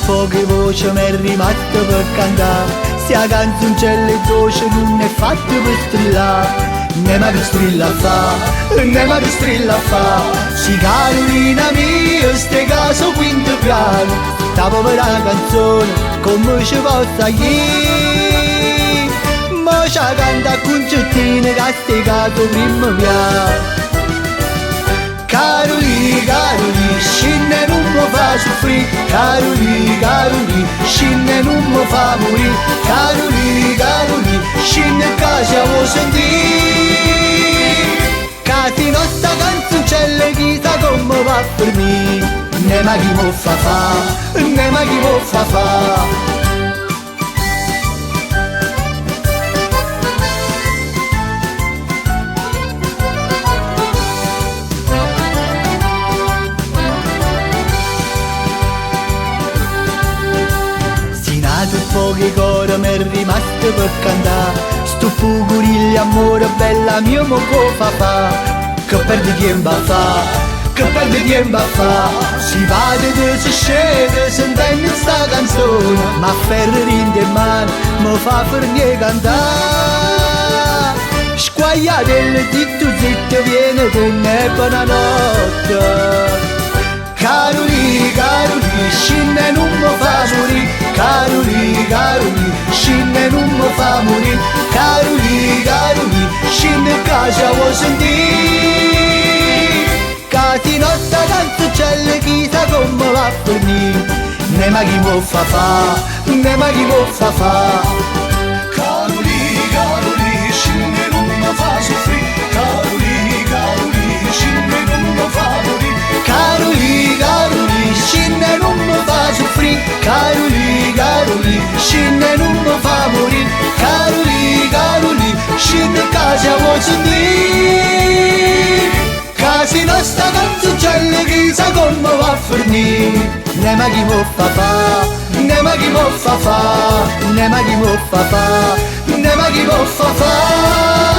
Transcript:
poche voci mi è rimasto per cantare. Sia canzoncella e voce non è fatta per strillare. Nema che strilla fa, nema che strilla fa. Si Carolina mia, ste caso quinto piano. Sta povera canzone, come ci possa ieri. Ma ci canta concertine che ste caso primo piano. Caroli, Caroli, scende non mi fa soffrire. Caroli, Caroli, scende non mi fa morire. Caroli, Caroli, scende a casa vuoi sentire. Casi nostra canzoncella chissà come va per me. Nema chi mo fa, nema chi mo fa. Poche cose mi è rimasto per cantare. Sto fuguriglia amore bella mio mo co fa. Che perde tempo a fa, che perde tempo a fa. Si va e si scende sentendo sta canzone. Ma ferri in mano mi fa fermare cantare. Squagliatelle zitto zitto viene con me per la notte. Caroli, Caroli, scende non mi fa morire. Caroli, Caroli, scende non mi fa morire. Caroli, Caroli, scende a casa vuoi sentire. Casi nostra canzoncella chissà come va a finire. Nema chi mo fa, nema chi mo fa. Caroli, Caroli, scende non mi fa soffrire. Caroli, Caroli, scende non mi fa morire. Caroli, Caroli, scende non mi fa soffrire. Caroli, Caroli, scende non mi fa morire. Caroli, Caroli, scende a casa vuoi sentire. Casi nostra canzoncella chissà come va a finire. Nema chi mo fa, nema chi mo fa, nema chi mo fa, nema chi mo fa.